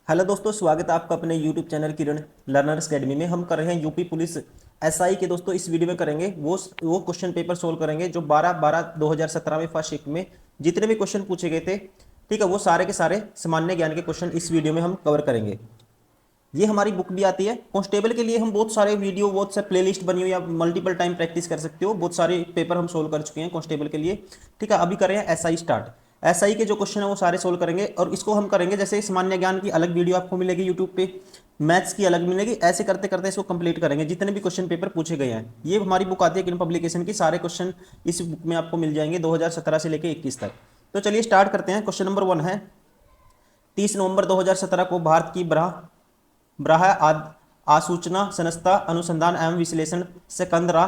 Hello दोस्तों, स्वागत है आपका अपने यूट्यूब चैनल किरण लर्नर्स अकेडमी में। हम कर रहे हैं यूपी पुलिस एसआई के। दोस्तों इस वीडियो में करेंगे वो क्वेश्चन पेपर सोल्व करेंगे जो 12/12/2017 में फर्स्ट शिफ्ट में जितने भी क्वेश्चन पूछे गए थे। ठीक है, वो सारे के सारे सामान्य ज्ञान के क्वेश्चन इस वीडियो में हम कवर करेंगे। ये हमारी बुक भी आती है कांस्टेबल के लिए। हम बहुत सारे वीडियो, बहुत सा प्लेलिस्ट बनी हुई है, आप मल्टीपल टाइम प्रैक्टिस कर सकते हो। बहुत सारे पेपर हम सोल्व कर चुके हैं कांस्टेबल के लिए। ठीक है, अभी करें एसआई स्टार्ट। एसआई के जो क्वेश्चन है वो सारे सोल्व करेंगे और इसको हम करेंगे जैसे सामान्य ज्ञान की अलग वीडियो आपको मिलेगी यूट्यूब पे, मैथ्स की अलग मिलेगी, ऐसे करते करते इसको कंप्लीट करेंगे जितने भी क्वेश्चन पेपर पूछे गए हैं। ये हमारी बुक आती है किरण पब्लिकेशन की। सारे क्वेश्चन इस बुक में आपको मिल जाएंगे 2017 से लेकर 21 तक। तो चलिए स्टार्ट करते हैं। क्वेश्चन नंबर 1 है, 30 नवंबर 2017 को भारत की ब्राह आसूचना संस्था अनुसंधान एवं विश्लेषण सिकंदरा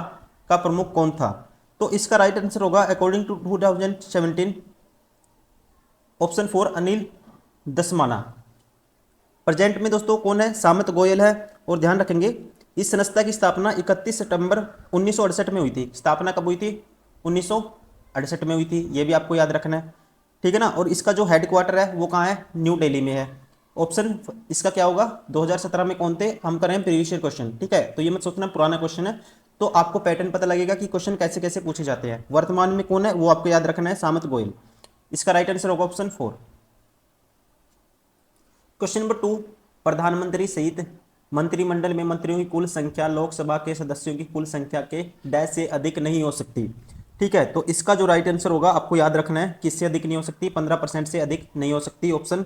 का प्रमुख कौन था? तो इसका राइट आंसर होगा according to 2017 option 4 Anil Dasmana. Present में दोस्तों कौन है? सामत गोयल है। और ध्यान रखेंगे इस संस्था की स्थापना 31 सितंबर 1968 में हुई थी। स्थापना कब हुई थी? 1968 में हुई थी। ये भी आपको याद रखना है, ठीक है ना। और इसका जो हेडक्वार्टर है वो कहाँ है? न्यू दिल्ली में है। ऑप्शन इसका क्या होगा? 2017 में कौन थे? हम करें प्रीवियस ईयर क्वेश्चन, ठीक है। तो ये मत सोचना पुराना क्वेश्चन है, तो आपको पैटर्न पता लगेगा कि क्वेश्चन कैसे कैसे पूछे जाते हैं। वर्तमान में कौन है वो आपको याद रखना है, सामत गोयल। इसका राइट आंसर होगा ऑप्शन 4। क्वेश्चन नंबर 2, प्रधानमंत्री सहित मंत्रिमंडल में मंत्रियों की कुल संख्या लोकसभा के सदस्यों की कुल संख्या के डैश से अधिक नहीं हो सकती। ठीक है, तो इसका जो राइट आंसर होगा आपको याद रखना है, किससे अधिक नहीं हो सकती? 15% से अधिक नहीं हो सकती। Option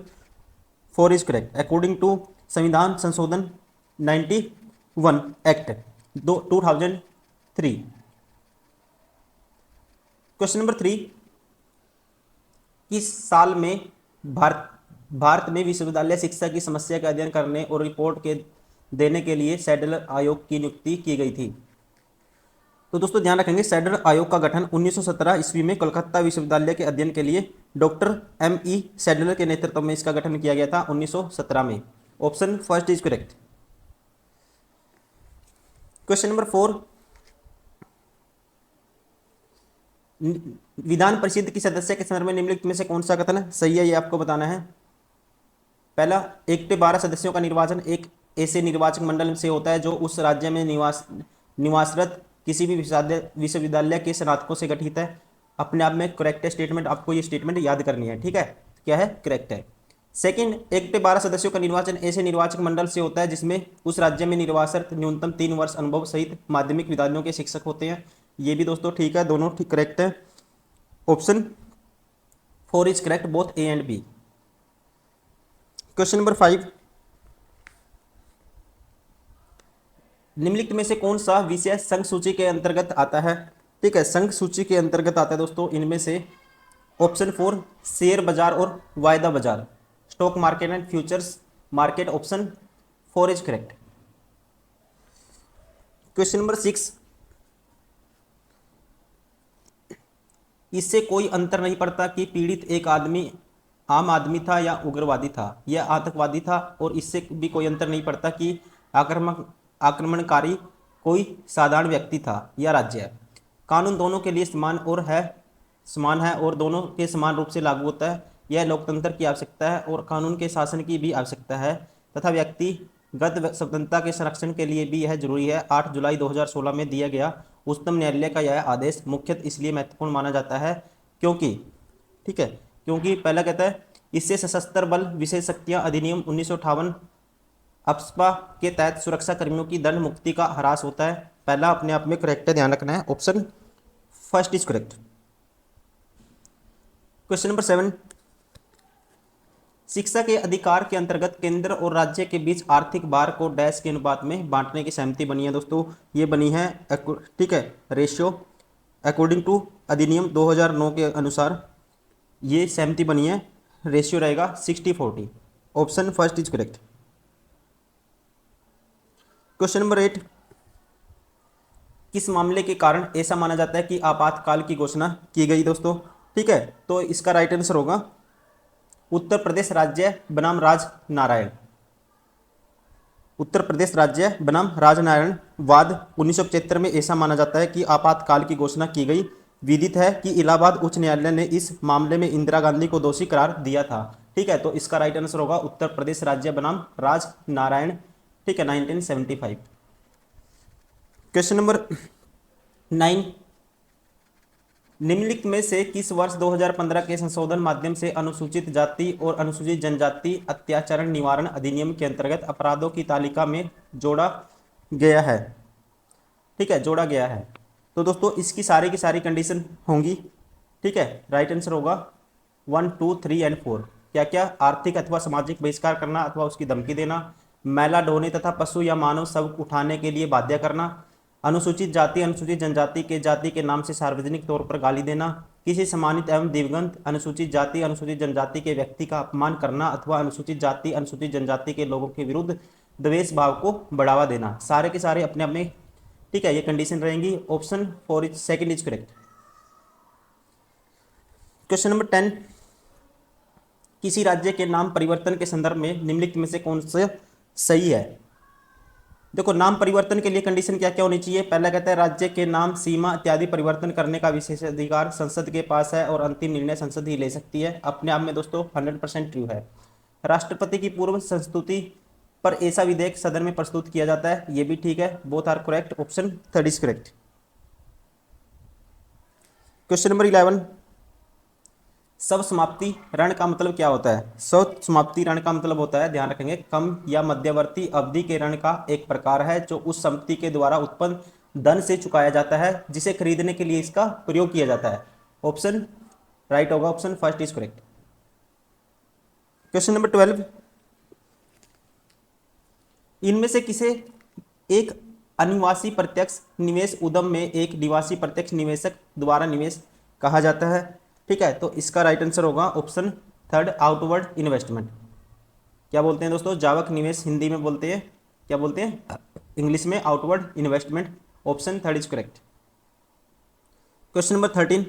4 is correct according to संविधान संशोधन 91 एक्ट 2003। क्वेश्चन नंबर 3, किस साल में भारत में विश्वविद्यालय शिक्षा की समस्या का अध्ययन करने और रिपोर्ट के देने के लिए सैडलर आयोग की नियुक्ति की गई थी? तो दोस्तों ध्यान रखेंगे सैडलर आयोग का गठन 1917 ईस्वी में कलकत्ता विश्वविद्यालय के अध्ययन के लिए डॉक्टर M.E. सैडलर के नेतृत्व में इसका गठन किया गया था 1917 में। Option first is correct. Question number 4, Vidhan Parishad की सदस्य के संदर्भ में निम्नलिखित में से कौन सा कथन सही है? ये आपको बताना है। पहला, 1 से 12 सदस्यों का निर्वाचन एक ऐसे निर्वाचक मंडल से होता है जो उस राज्य में निवासरत किसी भी विश्वविद्यालय के स्नातकों से गठित है। अपने आप में करेक्ट है स्टेटमेंट, आपको ये स्टेटमेंट याद करनी है, ठीक है। क्या है? करेक्ट है। सेकंड, 1 से 12 सदस्यों का निर्वाचन ऐसे निर्वाचक मंडल से होता है जिसमें उस राज्य में निर्वासरत न्यूनतम 3 वर्ष अनुभव सहित माध्यमिक विद्यालयों के शिक्षक होते हैं। ये भी दोस्तों ठीक है, दोनों ठीक करेक्ट है। Option 4 is correct, both A and B. Question number 5, निम्नलिखित में से कौन सा विषय संघ सूची के अंतर्गत आता है? ठीक है, संघ सूची के अंतर्गत आता है दोस्तों इनमें से ऑप्शन 4 शेयर बाजार और वायदा बाजार, stock market and futures market. Option 4 is correct. Question number 6, इससे कोई अंतर नहीं पड़ता कि पीड़ित एक आम आदमी था या उग्रवादी था या आतंकवादी था, और इससे भी कोई अंतर नहीं पड़ता कि आक्रमणकारी कोई साधारण व्यक्ति था या राज्य है। कानून दोनों के लिए समान है और दोनों के समान रूप से लागू होता है। यह लोकतंत्र की आवश्यकता है और कानून के शासन की भी आवश्यकता है तथा व्यक्तिगत स्वतंत्रता के संरक्षण के लिए भी यह जरूरी है। 8 जुलाई 2016 में दिया गया उच्चतम न्यायालय का यह आदेश मुख्यतः इसलिए महत्वपूर्ण माना जाता है क्योंकि, ठीक है, क्योंकि पहला कहता है इससे सशस्त्र बल विशेष शक्तियां अधिनियम 1958 अप्सपा के तहत सुरक्षा कर्मियों की दंड मुक्ति का ह्रास होता है। पहला अपने आप में करेक्ट है, ध्यान रखना है। Option first is correct. Question number 7, शिक्षा के अधिकार के अंतर्गत केंद्र और राज्य के बीच आर्थिक भार को डैश के अनुपात में बांटने की सहमति बनी है दोस्तों। ये बनी है, ठीक है, रेशियो अकॉर्डिंग टू अधिनियम 2009 के अनुसार ये सहमति बनी है। रेशियो रहेगा 60-40। Option first is correct. Question number 8, किस मामले के कारण ऐसा माना जाता है कि आपातकाल की घोषणा की गई दोस्तों? ठीक है, तो इसका राइट आंसर होगा उत्तर प्रदेश राज्य बनाम राजनारायण। उत्तर प्रदेश राज्य बनाम राजनारायण वाद 1975 में ऐसा माना जाता है कि आपातकाल की घोषणा की गई। विदित है कि इलाहाबाद उच्च न्यायालय ने इस मामले में इंदिरा गांधी को दोषी करार दिया था। ठीक है, तो इसका राइट आंसर होगा उत्तर प्रदेश राज्य बनाम राज नारायण, ठीक है, 1975। क्वेश्चन नंबर 9, निम्नलिखित में से किस वर्ष 2015 के संशोधन माध्यम से अनुसूचित जाति और अनुसूचित जनजाति अत्याचार निवारण अधिनियम के अंतर्गत अपराधों की तालिका में जोड़ा गया है? ठीक है, जोड़ा गया है। तो दोस्तों इसकी सारी की सारी कंडीशन होंगी, ठीक है, राइट आंसर होगा 1, 2, 3 एंड 4। क्या क्या? आर्थिक अथवा सामाजिक बहिष्कार करना अथवा उसकी धमकी देना, मैला ढोने तथा पशु या मानव शव उठाने के लिए बाध्य करना, अनुसूचित जाति अनुसूचित जनजाति के जाति के नाम से सार्वजनिक तौर पर गाली देना, किसी सम्मानित एवं दिवंगत अनुसूचित जाति अनुसूचित जनजाति के व्यक्ति का अपमान करना अथवा अनुसूचित जाति अनुसूचित जनजाति के लोगों के विरुद्ध द्वेष भाव को बढ़ावा देना। सारे के सारे अपने अपने, ठीक है, ये कंडीशन रहेंगी। Option 4 second is correct. Question number 10, किसी राज्य के नाम परिवर्तन के संदर्भ में निम्नलिखित में से कौन सा सही है? देखो, नाम परिवर्तन के लिए कंडीशन क्या क्या होनी चाहिए? पहला कहता है राज्य के नाम, सीमा इत्यादि परिवर्तन करने का विशेष अधिकार संसद के पास है और अंतिम निर्णय संसद ही ले सकती है। अपने आप में दोस्तों 100% ट्रू है। राष्ट्रपति की पूर्व संस्तुति पर ऐसा विधेयक सदन में प्रस्तुत किया जाता है, ये भी ठीक है। Both are correct, option 3 is correct. Question number 11, सब समाप्ति ऋण का मतलब क्या होता है? सब समाप्ति ऋण का मतलब होता है, ध्यान रखेंगे, कम या मध्यवर्ती अवधि के ऋण का एक प्रकार है जो उस संपत्ति के द्वारा उत्पन्न धन से चुकाया जाता है जिसे खरीदने के लिए इसका प्रयोग किया जाता है। ऑप्शन राइट होगा, option first is correct. Question number 12, इनमें से किसे एक अनिवासी प्रत्यक्ष निवेश उद्यम में एक निवासी प्रत्यक्ष निवेशक द्वारा निवेश कहा जाता है? ठीक है, तो इसका राइट आंसर होगा ऑप्शन 3 आउटवर्ड इन्वेस्टमेंट। क्या बोलते हैं दोस्तों? जावक निवेश हिंदी में बोलते हैं, क्या बोलते हैं इंग्लिश में? Outward investment. Option 3 is correct. Question number 13,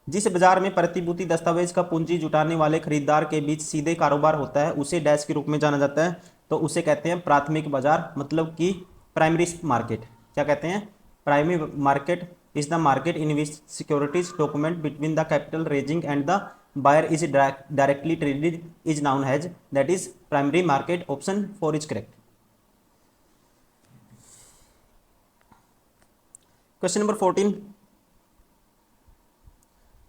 जिस बाजार में प्रतिभूति दस्तावेज का पूंजी जुटाने वाले खरीदार के बीच सीधे कारोबार होता है उसे डैश के रूप में जाना जाता है, तो उसे कहते हैं प्राथमिक बाजार, मतलब कि प्राइमरी मार्केट। क्या कहते हैं? Primary market is the market in which securities document between the capital raising and the buyer is directly traded is known as, that is primary market। option 4 is correct। Question number 14,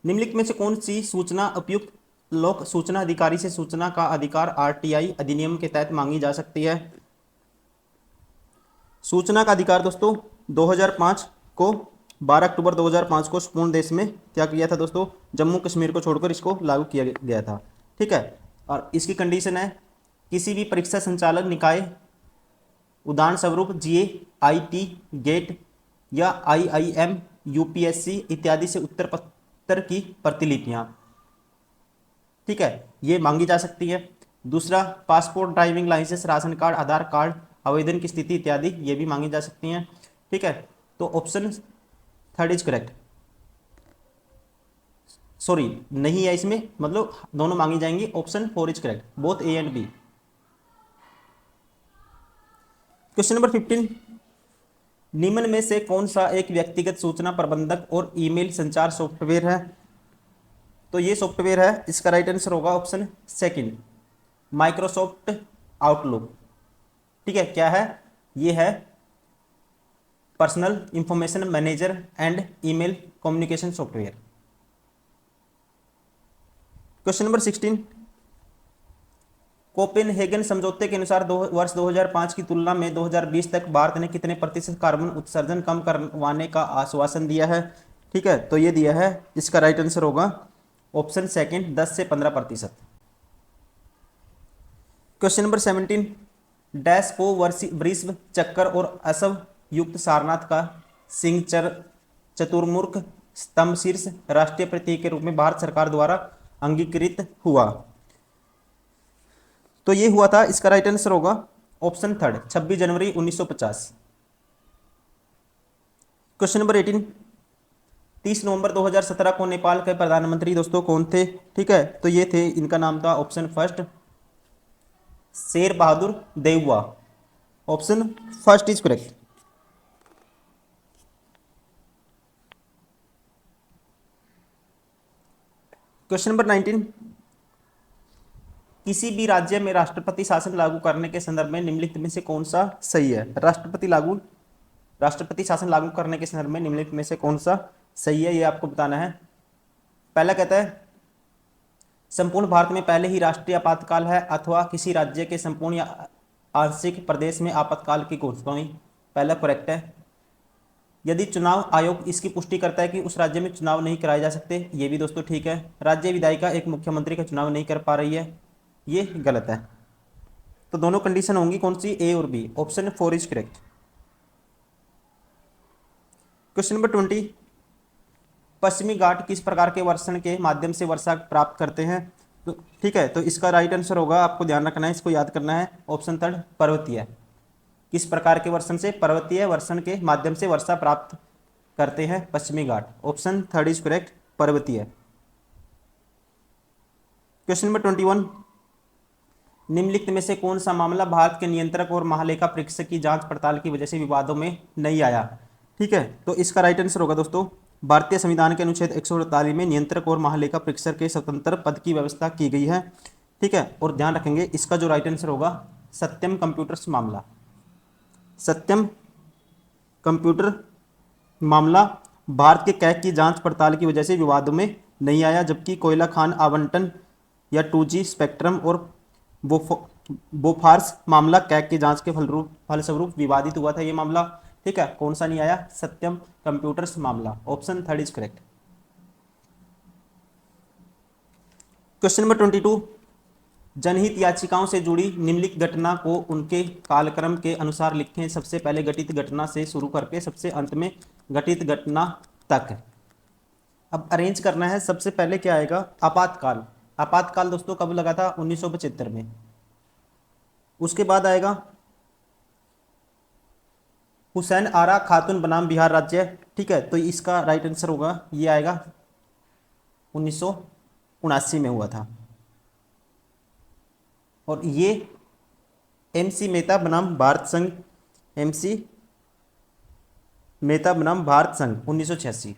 निम्नलिखित में से कौन सी सूचना उपयुक्त लोक सूचना अधिकारी से सूचना का अधिकार आरटीआई अधिनियम के तहत मांगी जा सकती है? सूचना का अधिकार दोस्तों 2005 को 12 अक्टूबर 2005 को संपूर्ण देश में क्या किया था दोस्तों? जम्मू कश्मीर को छोड़कर इसको लागू किया गया था। ठीक है, और इसकी कंडीशन है किसी भी परीक्षा संचालक निकाय, उदाहरण स्वरूप जीएआईटी, गेट या आईआईएम, यूपीएससी इत्यादि से उत्तर पत्र की प्रतिलिपियां, ठीक है, ये मांगी जा सकती है। दूसरा, passport, driving licence, ration card, Aadhaar card, आवेदन की स्थिति इत्यादि ये भी मांगी जा सकती हैं। ठीक है, तो ऑप्शन 3 इज करेक्ट। सॉरी, नहीं है इसमें, मतलब दोनों मांगी जाएंगी। Option 4 is correct, both A and B. Question number 15, निम्न में से कौन सा एक व्यक्तिगत सूचना प्रबंधक और ईमेल संचार सॉफ्टवेयर है? तो ये सॉफ्टवेयर है, इसका राइट आंसर होगा ऑप्शन 2 माइक्रोसॉफ्ट आउटलुक। ठीक है, क्या है? ये है personal information manager and email communication software. Question number 16, Copenhagen समझौते के अनुसार वर्ष 2005 की तुलना में 2020 तक भारत ने कितने प्रतिशत कार्बन उत्सर्जन कम करवाने का आश्वासन दिया है? ठीक है, तो ये दिया है, इसका राइट आंसर होगा ऑप्शन 2 10 से 15%। क्वेश्चन नंबर 17, डैश को वृषभ चक्कर और असव युक्त सारनाथ का सिंह चतुर्मुख स्तंभ शीर्ष राष्ट्रीय प्रतीक के रूप में भारत सरकार द्वारा अंगीकृत हुआ? तो ये हुआ था, इसका राइट आंसर होगा ऑप्शन 3 26 जनवरी 1950। क्वेश्चन नंबर 18, 30 नवंबर 2017 को नेपाल के प्रधानमंत्री दोस्तों कौन थे? ठीक है, तो ये थे, इनका नाम था option 1 Sher Bahadur Deuba. Option 1 is correct. Question number 19, किसी भी राज्य में राष्ट्रपति शासन लागू करने के संदर्भ में निम्नलिखित में से कौन सा सही है? राष्ट्रपति शासन लागू करने के संदर्भ में निम्नलिखित में से कौन सा सही है, ये आपको बताना है। पहला कहता है संपूर्ण भारत में पहले ही राष्ट्रीय आपातकाल है अथवा किसी राज्य के संपूर्ण या आंशिक प्रदेश में आपातकाल की घोषणा हुई। पहला करेक्ट है। यदि चुनाव आयोग इसकी पुष्टि करता है कि उस राज्य में चुनाव नहीं कराए जा सकते, ये भी दोस्तों ठीक है। राज्य विधायिका एक मुख्यमंत्री का चुनाव नहीं कर पा रही है, ये गलत है। तो दोनों कंडीशन होंगी कौन सी? ए और B. Option 4 is correct. Question number 20, पश्चिमी घाट किस प्रकार के वर्षण के माध्यम से वर्षा प्राप्त करते हैं? तो ठीक है, तो इसका राइट आंसर होगा, आपको ध्यान रखना है, इसको याद करना है, ऑप्शन 3 पर्वतीय। किस प्रकार के वर्षण से? पर्वतीय वर्षण के माध्यम से वर्षा प्राप्त करते हैं पश्चिमी घाट। ऑप्शन 3 इज करेक्ट, पर्वतीय। क्वेश्चन नंबर 21, निम्नलिखित में से कौन सा मामला भारत के नियंत्रक और महालेखा परीक्षक की जांच पड़ताल की वजह से विवादों में नहीं आया? ठीक है, तो इसका राइट आंसर होगा दोस्तों, भारतीय संविधान के अनुच्छेद 148 में नियंत्रक और महालेखा परीक्षक के स्वतंत्र पद की व्यवस्था की गई है। ठीक है, और ध्यान रखेंगे इसका जो राइट आंसर होगा सत्यम कंप्यूटर्स मामला। सत्यम कंप्यूटर मामला भारत के कैग की जांच पड़ताल की वजह से विवादों में नहीं आया, जबकि कोयला खान आवंटन या 2G स्पेक्ट्रम और बोफार्स मामला कैग की जांच के फलस्वरूप विवादित हुआ था ये मामला। ठीक है, कौन सा नहीं आया? सत्यम कंप्यूटर्स मामला। Option 3 is correct. Question number 22, जनहित याचिकाओं से जुड़ी निम्नलिखित घटना को उनके कालक्रम के अनुसार लिखें। सबसे पहले घटित घटना से शुरू करके सबसे अंत में घटित घटना तक। अब अरेंज करना है। सबसे पहले क्या आएगा? आपातकाल। आपातकाल दोस्तों कब लगा था? 1975 में। उसके बाद आएगा हुसैन आरा खातून बनाम बिहार राज्य। ठीक है, तो इसका राइट आंसर होगा, ये आएगा 1979 में हुआ था। और ये MC मेहता बनाम भारत संघ, MC मेहता बनाम भारत संघ 1986।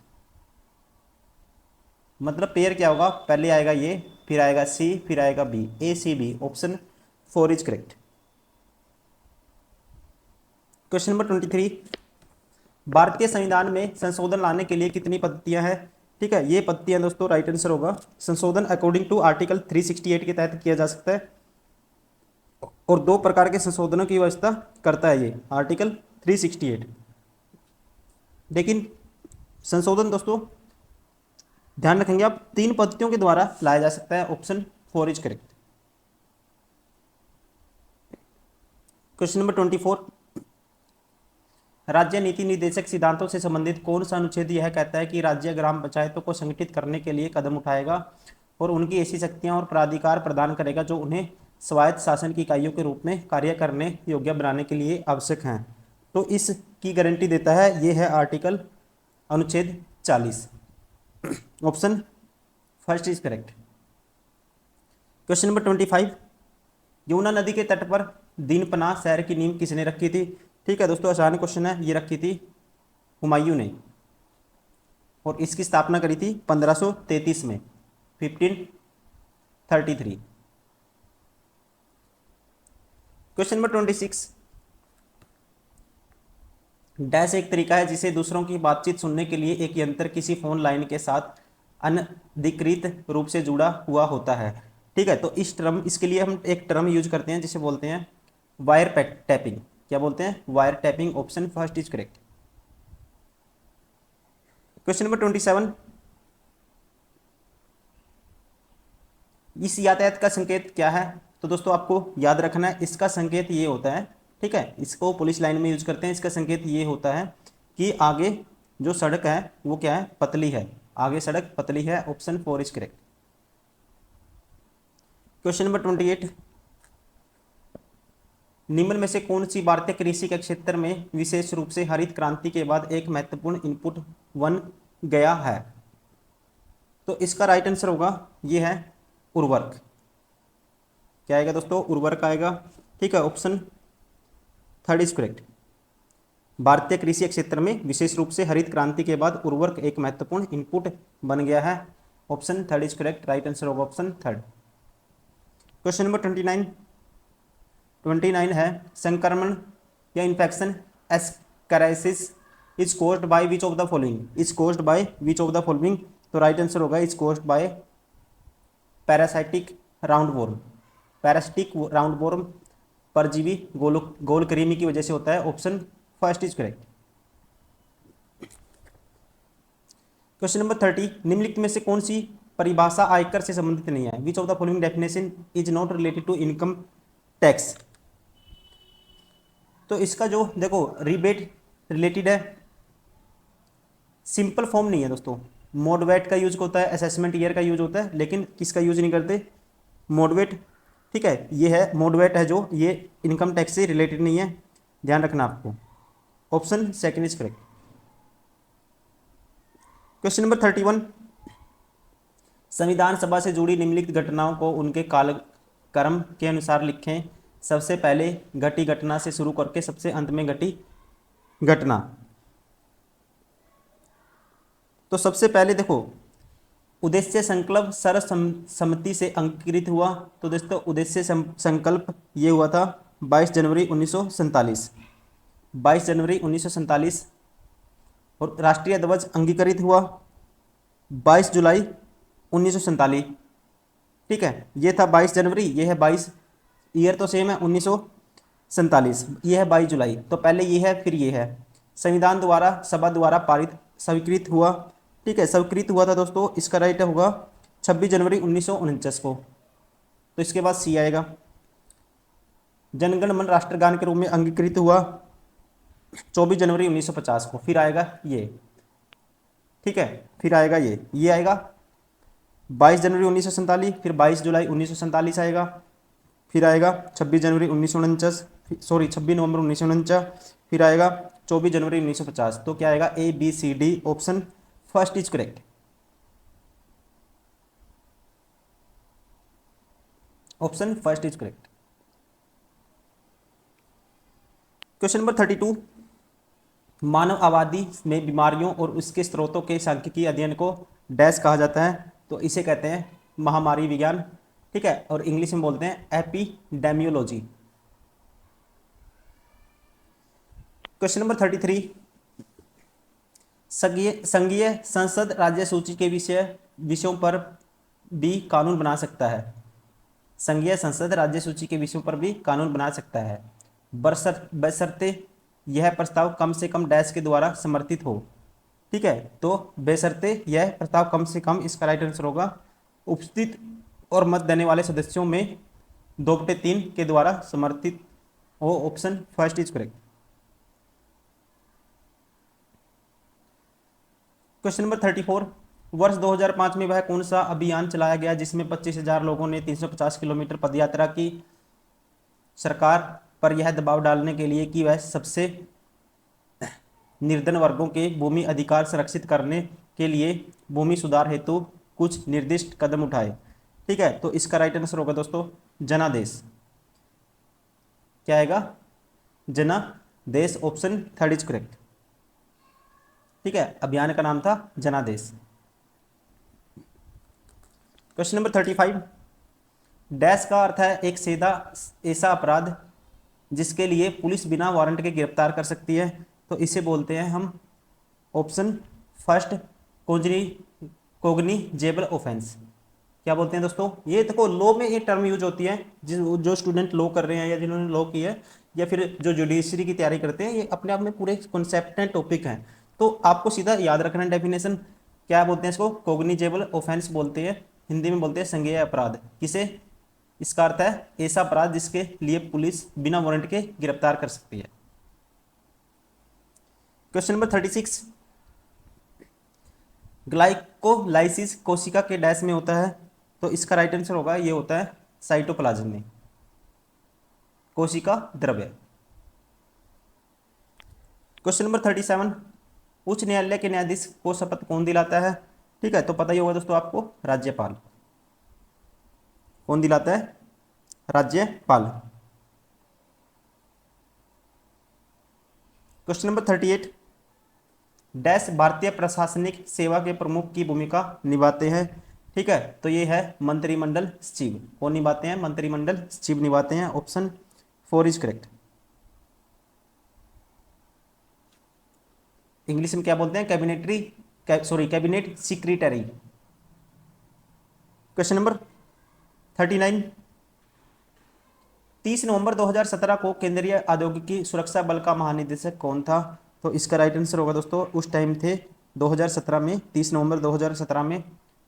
मतलब पेयर क्या होगा? पहले आएगा ये, फिर आएगा C, फिर आएगा B, ACB। Option 4 is correct. Question number 23, भारतीय संविधान में संशोधन लाने के लिए कितनी पद्धतियां हैं? ठीक है, ये पद्धतियां दोस्तों राइट आंसर होगा, संशोधन अकॉर्डिंग टू आर्टिकल 368 के तहत किया जा सकता है। और 2 प्रकार के संशोधनों की व्यवस्था करता है ये आर्टिकल 368। लेकिन संशोधन दोस्तों ध्यान रखेंगे आप 3 पद्धतियों के द्वारा लाया जा सकता है। Option 4 is correct. Question number 24, राज्य नीति निर्देशक सिद्धांतों से संबंधित कौन सा अनुच्छेद यह कहता है कि राज्य ग्राम पंचायतों को संगठित करने के लिए कदम उठाएगा और उनकी ऐसी शक्तियां और प्राधिकार प्रदान करेगा जो उन्हें स्वायत्त शासन की इकाइयों के रूप में कार्य करने योग्य बनाने के लिए आवश्यक हैं? तो इसकी गारंटी देता है, ये है आर्टिकल अनुच्छेद 40। Option 1 is correct. Question number 25, Yamuna नदी के तट पर दीनपनाह शहर की नींव किसने रखी थी? ठीक है दोस्तों, आसान क्वेश्चन है, ये रखी थी हुमायूं ने। और इसकी स्थापना करी थी 1533 में, 1533। क्वेश्चन नंबर 26, डैश एक तरीका है जिसे दूसरों की बातचीत सुनने के लिए एक यंत्र किसी फोन लाइन के साथ अनधिकृत रूप से जुड़ा हुआ होता है। ठीक है, तो इसके लिए हम एक टर्म यूज करते हैं जिसे बोलते हैं वायर टैपिंग। क्या बोलते हैं? Wire tapping. Option 1 is correct. Question number 27, इस यातायात का संकेत क्या है? तो दोस्तों आपको याद रखना है, इसका संकेत ये होता है। ठीक है, इसको पुलिस लाइन में यूज करते हैं। इसका संकेत ये होता है कि आगे जो सड़क है वो क्या है? पतली है। आगे सड़क पतली है। Option 4 is correct. Question number 28, निम्न में से कौन सी भारतीय कृषि के क्षेत्र में विशेष रूप से हरित क्रांति के बाद एक महत्वपूर्ण इनपुट बन गया है? तो इसका राइट आंसर होगा, ये है उर्वरक। क्या आएगा दोस्तों? उर्वरक आएगा। ठीक है, ऑप्शन 3 इज करेक्ट। भारतीय कृषि क्षेत्र में विशेष रूप से हरित क्रांति के बाद उर्वरक एक महत्वपूर्ण इनपुट बन गया है। Option third is correct, right answer होगा ऑप्शन थर्ड। क्वेश्चन नंबर 29 है संक्रमण या infection ascariasis is caused by which of the following, is caused by which of the following, तो राइट आंसर होगा is caused by parasitic roundworm, parasitic roundworm परजीवी गोलकृमि की वजह से होता है, option first is correct. Question number 30, निम्नलिखित में से कौन सी परिभाषा आयकर से संबंधित नहीं है, which of the following definition is not related to income tax, तो इसका जो देखो रिबेट रिलेटेड है, सिंपल फॉर्म नहीं है दोस्तों, मोडवेट का यूज होता है, असेसमेंट ईयर का यूज होता है, लेकिन किसका यूज नहीं करते, मोडवेट, ठीक है, ये है मोडवेट है जो, ये इनकम टैक्स से रिलेटेड नहीं है, ध्यान रखना आपको, option second is correct. Question number 31, संविधान सभा से जुड़ी निम्नलिखित घटनाओं को उनके कालक्रम के अनुसार लिखें, सबसे पहले घटी घटना से शुरू करके सबसे अंत में घटी घटना, तो सबसे पहले देखो उद्देश्य संकल्प सर्वसम्मति से अंगीकृत हुआ, तो दोस्तों उद्देश्य संकल्प ये हुआ था 22 जनवरी 1947, 22 जनवरी 1947, और राष्ट्रीय ध्वज अंगीकृत हुआ 22 जुलाई 1947, ठीक है, ये था 22 जनवरी, ये है 22, ईयर तो सेम है 1947, ये है 22 जुलाई, तो पहले ये है फिर ये है, संविधान द्वारा सभा द्वारा पारित स्वीकृत हुआ, ठीक है, स्वीकृत हुआ था दोस्तों, इसका राइट होगा 26 जनवरी 1949 को, तो इसके बाद सी आएगा। जनगण मन राष्ट्रगान के रूप में अंगीकृत हुआ 24 जनवरी 1950 को, फिर आएगा ये, ठीक है, फिर आएगा ये आएगा 22 जनवरी 1947, फिर 22 जुलाई 1947 आएगा, फिर आएगा 26 जनवरी 1949, सॉरी 26 नवंबर 1949, फिर आएगा 24 जनवरी 1950, तो क्या आएगा A B C D, option first is correct, option first is correct. Question number 32, मानव आबादी में बीमारियों और उसके स्रोतों के सांख्यिकीय अध्ययन को डैश कहा जाता है, तो इसे कहते हैं महामारी विज्ञान, ठीक है, और इंग्लिश में बोलते हैं एपिडेमियोलॉजी। क्वेश्चन नंबर 33, संघीय संसद राज्य सूची के विषयों पर भी कानून बना सकता है, संघीय संसद राज्य सूची के विषयों पर भी कानून बना सकता है, बशर्ते यह प्रस्ताव कम से कम डैश के द्वारा समर्थित हो, ठीक है, तो बेशर्ते यह प्रस्ताव कम से कम, इसका राइट आंसर होगा उपस्थित और मत देने वाले सदस्यों में 2/3 के द्वारा समर्थित हो, option first is correct. Question number 34, वर्ष 2005 में वह कौन सा अभियान चलाया गया जिसमें 25,000 लोगों ने 350 किलोमीटर पदयात्रा की, सरकार पर यह दबाव डालने के लिए कि वह सबसे निर्धन वर्गों के भूमि अधिकार संरक्षित करने के लिए भूमि सुधार हेतु कुछ निर्दिष्ट कदम उठाए, ठीक है, तो इसका राइट आंसर होगा दोस्तों जनादेश, क्या आएगा जनादेश, ऑप्शन थर्ड इज करेक्ट, ठीक है, अभियान का नाम था जनादेश। क्वेश्चन नंबर 35, डैश का अर्थ है एक सीधा ऐसा अपराध जिसके लिए पुलिस बिना वारंट के गिरफ्तार कर सकती है, तो इसे बोलते हैं हम, ऑप्शन फर्स्ट कोग्निजेबल ऑफेंस, क्या बोलते हैं दोस्तों, ये देखो लॉ में ये टर्म यूज होती है, जो स्टूडेंट लॉ कर रहे हैं या जिन्होंने लॉ की है या फिर जो जुडिशरी की तैयारी करते हैं, ये अपने आप में पूरे कॉन्सेप्ट एंड टॉपिक हैं, तो आपको सीधा याद रखना डेफिनेशन, क्या बोलते हैं इसको, कोग्निजेबल ऑफेंस बोलते हैं, हिंदी में बोलते हैं संज्ञेय अपराध, किसे, इसका अर्थ है ऐसा अपराध जिसके लिए पुलिस बिना वारंट के गिरफ्तार कर सकती है। क्वेश्चन नंबर 36, ग्लाइकोलाइसिस कोशिका के डैश में होता है, तो इसका राइट आंसर होगा ये होता है साइटोप्लाज्म में, कोशिका द्रव्य। क्वेश्चन नंबर 37, उच्च न्यायालय के न्यायाधीश को शपथ कौन दिलाता है, ठीक है, तो पता ही होगा दोस्तों आपको, राज्यपाल, कौन दिलाता है, राज्यपाल। क्वेश्चन नंबर 38, डैश भारतीय प्रशासनिक सेवा के प्रमुख की भूमिका निभाते हैं, ठीक है, तो ये है मंत्रिमंडल सचिव। कौन निभाते हैं? मंत्रिमंडल सचिव निभाते हैं। Option 4 is correct. इंग्लिश में क्या बोलते हैं? Cabinet secretary. Question number 39। 30 नवंबर 2017 को केंद्रीय औद्योगिकी सुरक्षा बल का महानिदेशक कौन था? तो इसका राइट आंसर होगा दोस्तों, उस टाइम थे 2017 में, 30 नवंबर 2017 में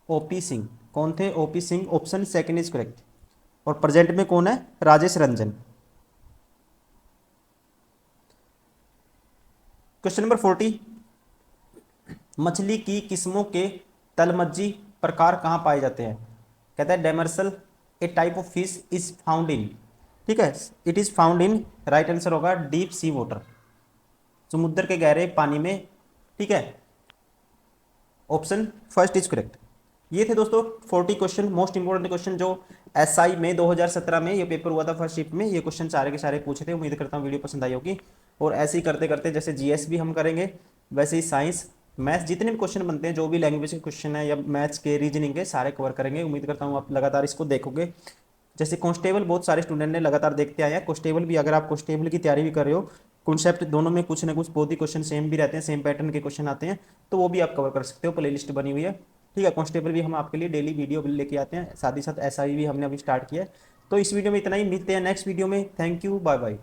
ओपी सिंह। कौन थे? OP Singh. Option second is correct. और प्रेजेंट में कौन है? राजेश रंजन। Question number 40। मछली की किस्मों के तलमज्जी प्रकार कहाँ पाए जाते हैं? कहता है demersal a type of fish is found in, ठीक है, it is found in, right answer होगा डीप सी वाटर, समुद्र के गहरे पानी में, ठीक है। Option first is correct. ये थे दोस्तों 40 क्वेश्चन, मोस्ट इंपोर्टेंट क्वेश्चन जो एसआई में 2017 में ये पेपर हुआ था फर्स्ट शिफ्ट में। ये क्वेश्चन सारे के सारे पूछे थे। उम्मीद करता हूँ वीडियो पसंद आई होगी। और ऐसे ही करते करते जैसे जीएस भी हम करेंगे, वैसे ही साइंस मैथ्स जितने भी क्वेश्चन बनते हैं, जो भी लैंग्वेज के क्वेश्चन है या मैथ्स के रीजनिंग के, सारे कवर करेंगे। उम्मीद करता हूँ आप लगातार इसको देखोगे। जैसे कांस्टेबल बहुत सारे स्टूडेंट ने लगातार देखते आए हैं, कांस्टेबल भी अगर आप कांस्टेबल की तैयारी भी कर रहे हो, कॉन्सेप्ट दोनों में कुछ ना कुछ बहुत ही क्वेश्चन सेम भी रहते हैं, सेम पैटर्न के क्वेश्चन आते हैं, तो वो भी आप कवर कर सकते हो। प्ले लिस्ट बनी हुई है, ठीक है। कांस्टेबल भी हम आपके लिए डेली वीडियो लेके आते हैं, साथ ही साथ एसआई भी हमने अभी स्टार्ट किया है। तो इस वीडियो में इतना ही, मिलते हैं नेक्स्ट वीडियो में। Thank you, bye bye.